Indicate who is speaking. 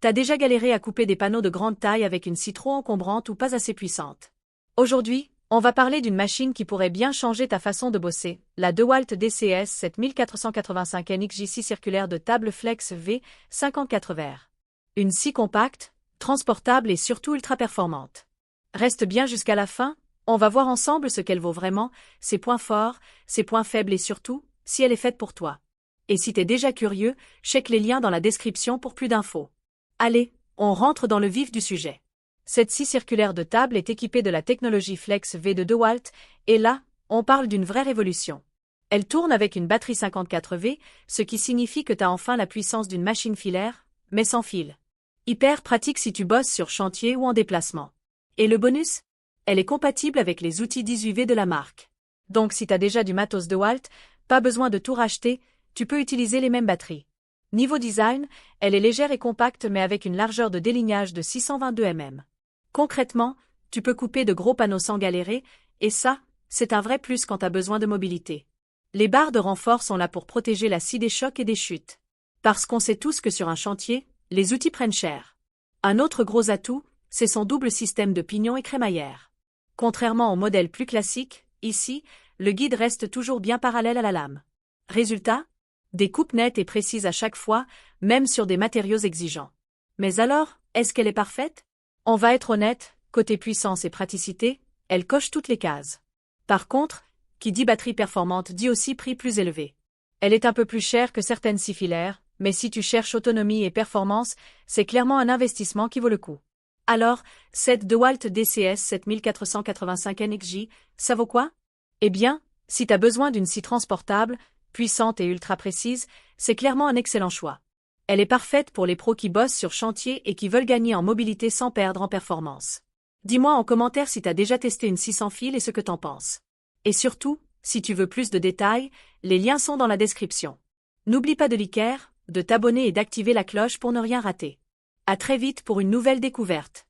Speaker 1: T'as déjà galéré à couper des panneaux de grande taille avec une scie trop encombrante ou pas assez puissante. Aujourd'hui, on va parler d'une machine qui pourrait bien changer ta façon de bosser, la DeWalt DCS 7485 NXJ6 circulaire de table Flex V54R. Une scie compacte, transportable et surtout ultra performante. Reste bien jusqu'à la fin, on va voir ensemble ce qu'elle vaut vraiment, ses points forts, ses points faibles et surtout, si elle est faite pour toi. Et si t'es déjà curieux, check les liens dans la description pour plus d'infos. Allez, on rentre dans le vif du sujet. Cette scie circulaire de table est équipée de la technologie Flex V de DeWalt, et là, on parle d'une vraie révolution. Elle tourne avec une batterie 54V, ce qui signifie que t'as enfin la puissance d'une machine filaire, mais sans fil. Hyper pratique si tu bosses sur chantier ou en déplacement. Et le bonus? Elle est compatible avec les outils 18V de la marque. Donc si t'as déjà du matos DeWalt, pas besoin de tout racheter, tu peux utiliser les mêmes batteries. Niveau design, elle est légère et compacte mais avec une largeur de délignage de 622 mm. Concrètement, tu peux couper de gros panneaux sans galérer, et ça, c'est un vrai plus quand t'as besoin de mobilité. Les barres de renfort sont là pour protéger la scie des chocs et des chutes. Parce qu'on sait tous que sur un chantier, les outils prennent cher. Un autre gros atout, c'est son double système de pignon et crémaillère. Contrairement au modèle plus classique, ici, le guide reste toujours bien parallèle à la lame. Résultat? Des coupes nettes et précises à chaque fois, même sur des matériaux exigeants. Mais alors, est-ce qu'elle est parfaite? On va être honnête, côté puissance et praticité, elle coche toutes les cases. Par contre, qui dit batterie performante dit aussi prix plus élevé. Elle est un peu plus chère que certaines scies filaires, mais si tu cherches autonomie et performance, c'est clairement un investissement qui vaut le coup. Alors, cette DeWalt DCS 7485 NXJ, ça vaut quoi? Eh bien, si t'as besoin d'une scie transportable, puissante et ultra précise, c'est clairement un excellent choix. Elle est parfaite pour les pros qui bossent sur chantier et qui veulent gagner en mobilité sans perdre en performance. Dis-moi en commentaire si t'as déjà testé une scie sans fil et ce que t'en penses. Et surtout, si tu veux plus de détails, les liens sont dans la description. N'oublie pas de liker, de t'abonner et d'activer la cloche pour ne rien rater. À très vite pour une nouvelle découverte.